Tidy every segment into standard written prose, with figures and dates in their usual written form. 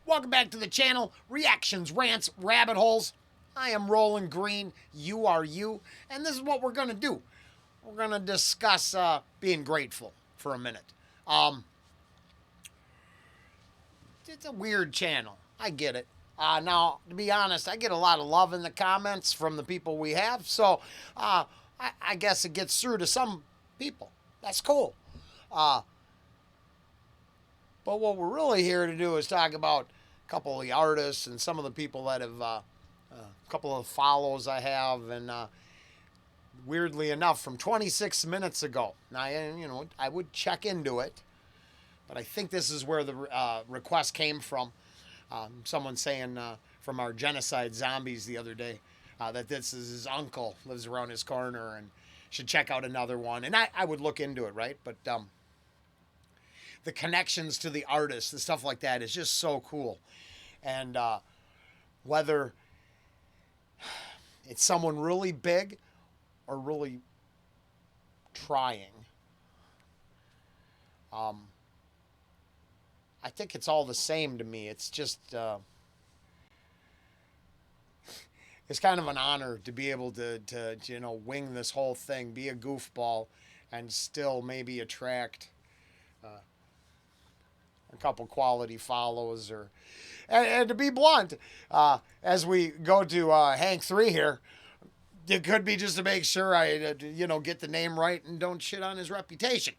Welcome back to the channel. Reactions, rants, rabbit holes. I am Rollen Green. You are you. And this is what we're going to do. We're going to discuss being grateful for a minute. It's a weird channel. I get it. Now, to be honest, I get a lot of love in the comments from the people we have. So I guess it gets through to some people. That's cool. But what we're really here to do is talk about a couple of the artists and some of the people that have, a couple of follows I have, and weirdly enough, from 26 minutes ago. Now, I would check into it, but I think this is where the request came from. Someone saying from our genocide zombies the other day that this is his uncle, lives around his corner, and should check out another one. And I would look into it, right? But the connections to the artists, the stuff like that is just so cool. And whether it's someone really big or really trying, I think it's all the same to me. It's just, it's kind of an honor to be able to wing this whole thing, be a goofball, and still maybe attract a couple quality follows, and to be blunt, as we go to Hank 3 here, it could be just to make sure I get the name right and don't shit on his reputation.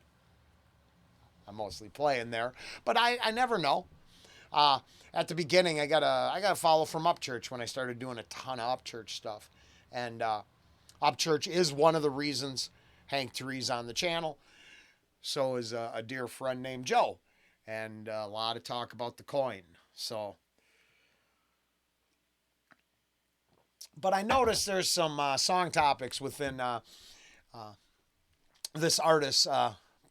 I'm mostly playing there, but I never know. At the beginning, I got a follow from Upchurch when I started doing a ton of Upchurch stuff, and Upchurch is one of the reasons Hank 3's on the channel. So is a dear friend named Joe. And a lot of talk about the coin. So, but I noticed there's some song topics within this artist's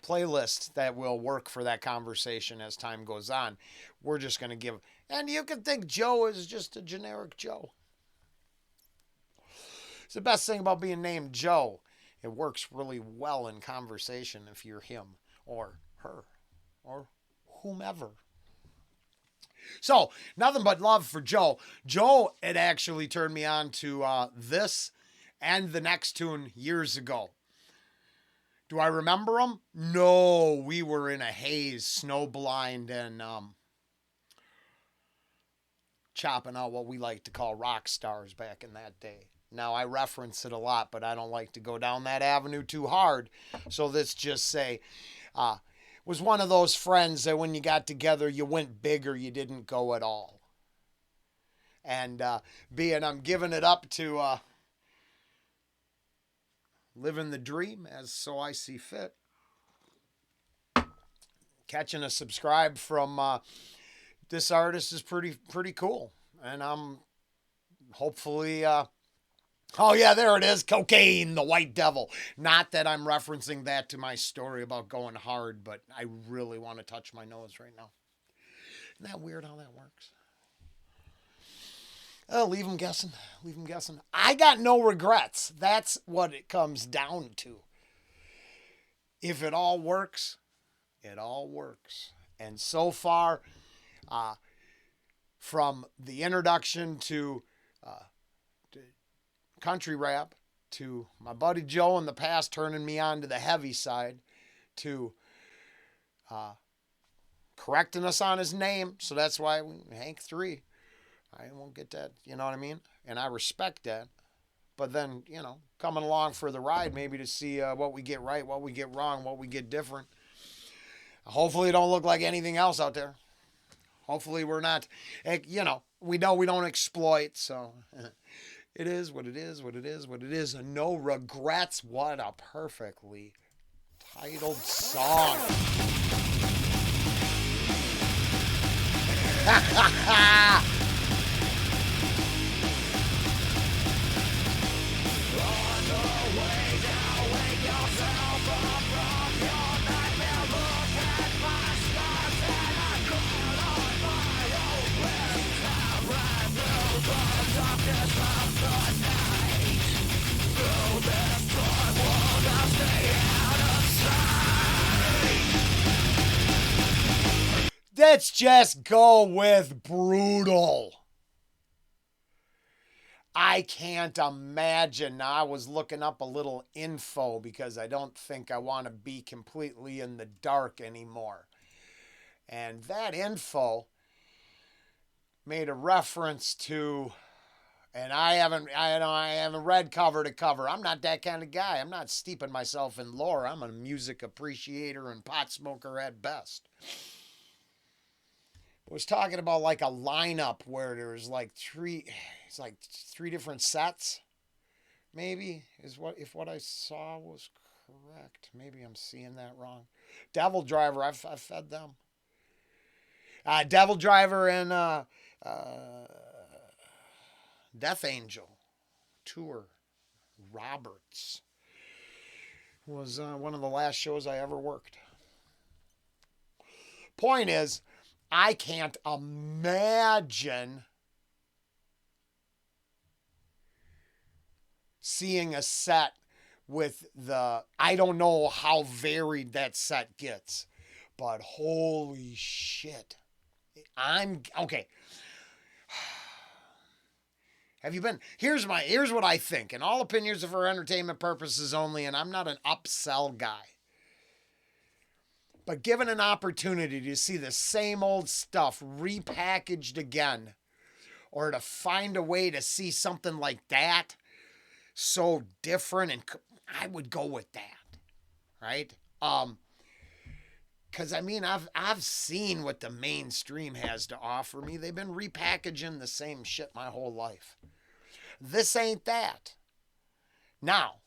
playlist that will work for that conversation as time goes on. We're just going to give, and you can think Joe is just a generic Joe. It's the best thing about being named Joe. It works really well in conversation if you're him or her or whomever. So, nothing but love for Joe. Joe had actually turned me on to this and the next tune years ago. Do I remember them? No, we were in a haze, snowblind, and chopping out what we like to call rock stars back in that day. Now, I reference it a lot, but I don't like to go down that avenue too hard. So let's just say, was one of those friends that when you got together, you went big or you didn't go at all. And being I'm giving it up to living the dream as so I see fit. Catching a subscribe from this artist is pretty cool. And I'm hopefully... oh, yeah, there it is. Cocaine, the white devil. Not that I'm referencing that to my story about going hard, but I really want to touch my nose right now. Isn't that weird how that works? Oh, leave them guessing. Leave them guessing. I got no regrets. That's what it comes down to. If it all works, it all works. And so far, from the introduction to country rap, to my buddy Joe in the past turning me on to the heavy side, to correcting us on his name, so that's why Hank 3. I won't get that, you know what I mean? And I respect that. But then, coming along for the ride, maybe to see what we get right, what we get wrong, what we get different. Hopefully it don't look like anything else out there. Hopefully we're not, we know we don't exploit, so... It is what it is, what it is, what it is. No regrets. What a perfectly titled song. Let's just go with brutal. I can't imagine. Now, I was looking up a little info because I don't think I want to be completely in the dark anymore. And that info made a reference to, and I haven't read cover to cover. I'm not that kind of guy. I'm not steeping myself in lore. I'm a music appreciator and pot smoker at best. I was talking about like a lineup where there's like three different sets. Maybe is what I saw was correct. Maybe I'm seeing that wrong. Devil Driver, I've fed them. Devil Driver and Death Angel Tour Roberts was one of the last shows I ever worked. Point is, I can't imagine seeing a set with I don't know how varied that set gets, but holy shit. Okay. Have you been? Here's what I think, and all opinions are for entertainment purposes only, and I'm not an upsell guy. But given an opportunity to see the same old stuff repackaged again, or to find a way to see something like that so different, and I would go with that, right? Because I mean, I've seen what the mainstream has to offer me. They've been repackaging the same shit my whole life. This ain't that. Now,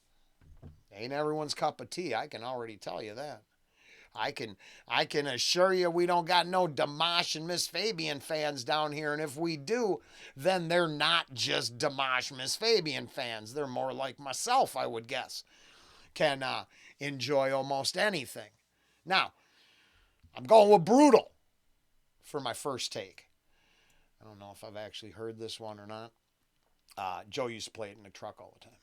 ain't everyone's cup of tea. I can already tell you that. I can assure you we don't got no Dimash and Miss Fabian fans down here, and if we do, then they're not just Dimash Miss Fabian fans. They're more like myself, I would guess. Can enjoy almost anything. Now, I'm going with brutal for my first take. I don't know if I've actually heard this one or not. Joe used to play it in the truck all the time.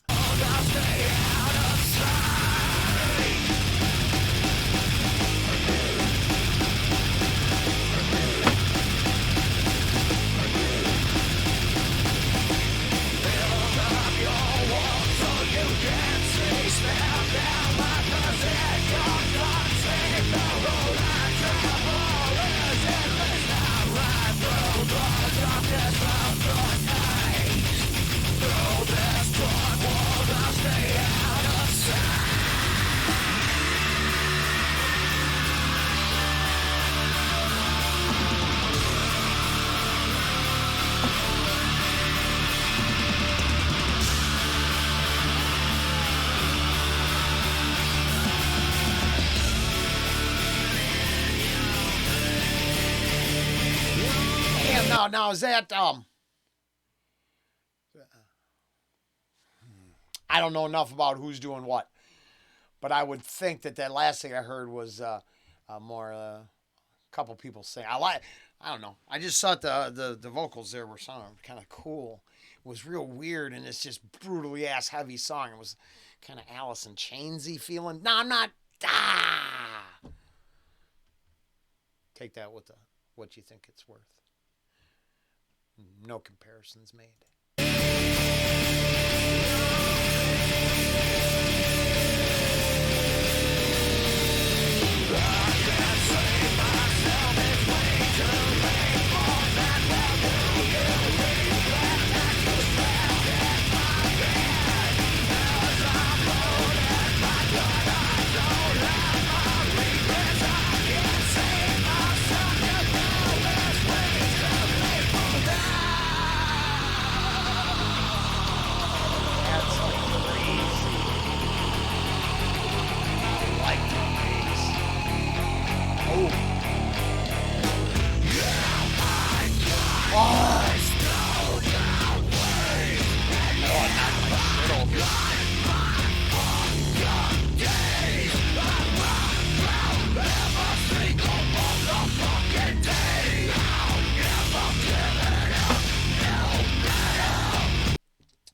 Now is that I don't know enough about who's doing what, but I would think that last thing I heard was more a couple people saying I don't know. I just thought the vocals there were sounding kind of cool. It was real weird, and it's just brutally ass heavy song. It was kind of Alice in Chainsy feeling. No, I'm not. Take that with what you think it's worth. No comparisons made.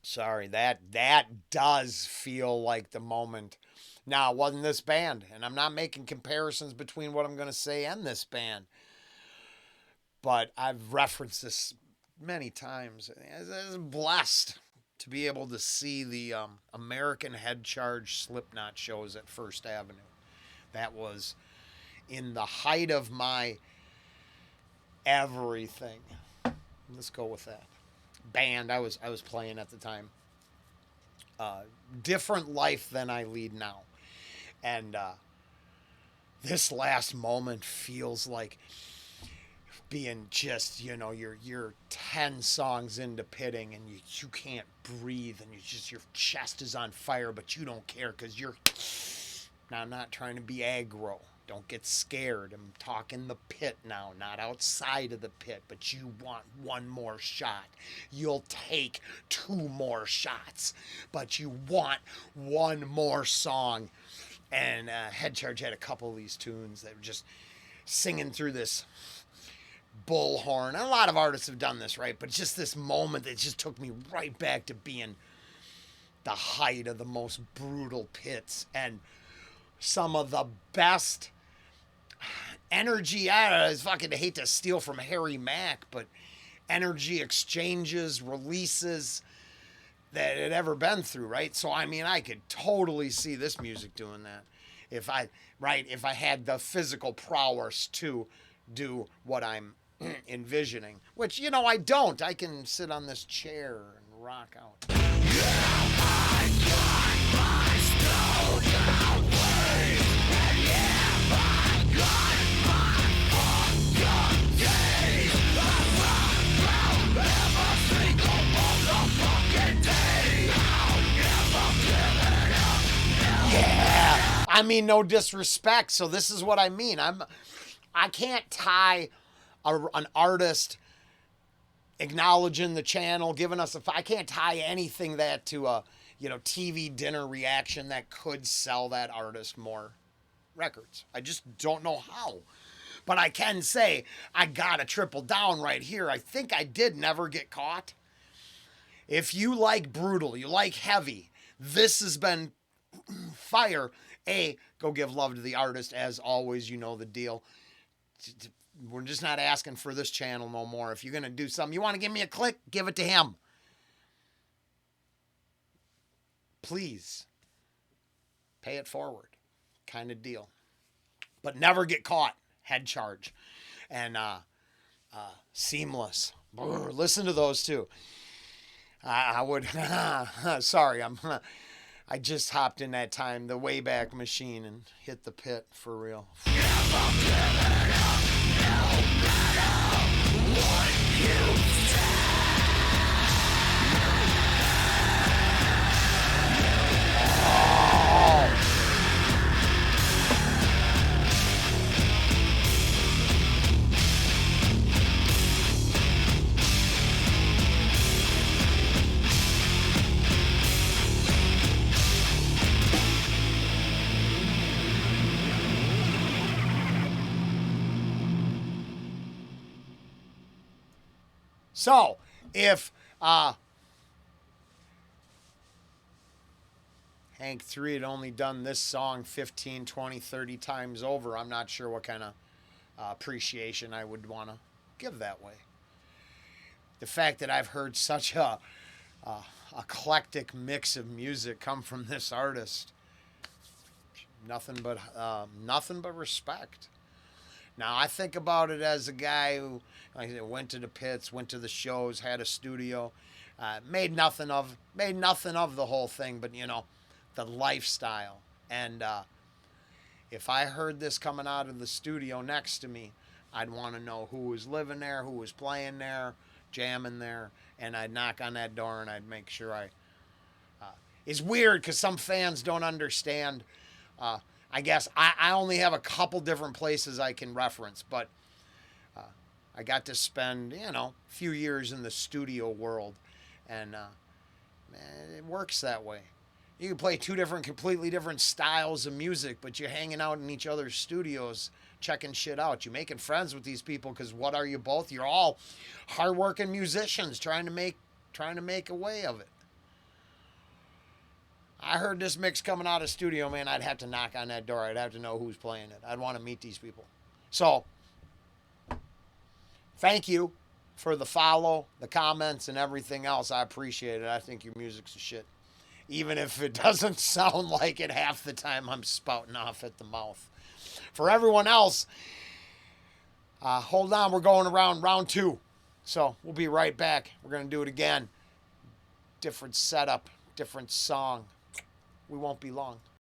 Sorry, that does feel like the moment. Now, it wasn't this band, and I'm not making comparisons between what I'm going to say and this band. but I've referenced this many times. I was blessed to be able to see the American Head Charge Slipknot shows at First Avenue. That was in the height of my everything. Let's go with that. Band I was playing at the time. Different life than I lead now. And this last moment feels like being just, you're 10 songs into pitting and you can't breathe and your chest is on fire, but you don't care because you're. Now, I'm not trying to be aggro. Don't get scared. I'm talking the pit now, not outside of the pit, but you want one more shot. You'll take 2 more shots, but you want one more song. And Head Charge had a couple of these tunes that were just singing through this bullhorn. And a lot of artists have done this, right? But just this moment that just took me right back to being the height of the most brutal pits and some of the best energy. I fucking hate to steal from Harry Mack, but energy exchanges, releases that had ever been through, right? So I mean, I could totally see this music doing that if I had the physical prowess to do what I'm envisioning, which I don't. I can sit on this chair and rock out. Yeah, I mean, no disrespect. So this is what I mean. I can't tie an artist acknowledging the channel, giving us I can't tie anything that to a TV dinner reaction that could sell that artist more records. I just don't know how. But I can say I gotta triple down right here. I think I did Never Get Caught. If you like brutal, you like heavy, this has been fire. Go give love to the artist. As always, you know the deal. We're just not asking for this channel no more. If you're going to do something, you want to give me a click, give it to him. Please. Pay it forward. Kind of deal. But Never Get Caught. Head Charge. And Seamless. Brr, listen to those too. I would. Sorry, I just hopped in that time, the Wayback Machine, and hit the pit for real. So, if Hank 3 had only done this song 15, 20, 30 times over, I'm not sure what kind of appreciation I would want to give that way. The fact that I've heard such a eclectic mix of music come from this artist, nothing but respect. Now, I think about it as a guy who, like I said, went to the pits, went to the shows, had a studio, made nothing of the whole thing, but the lifestyle. And if I heard this coming out of the studio next to me, I'd want to know who was living there, who was playing there, jamming there, and I'd knock on that door and I'd make sure it's weird because some fans don't understand. I guess I only have a couple different places I can reference, but I got to spend, a few years in the studio world, and man, it works that way. You can play 2 completely different styles of music, but you're hanging out in each other's studios, checking shit out. You're making friends with these people because what are you both? You're all hardworking musicians trying to make a way of it. I heard this mix coming out of studio, man, I'd have to knock on that door. I'd have to know who's playing it. I'd want to meet these people. So, thank you for the follow, the comments, and everything else. I appreciate it. I think your music's a shit. Even if it doesn't sound like it half the time I'm spouting off at the mouth. For everyone else, hold on. We're going around round 2. So we'll be right back. We're going to do it again. Different setup, different song. We won't be long.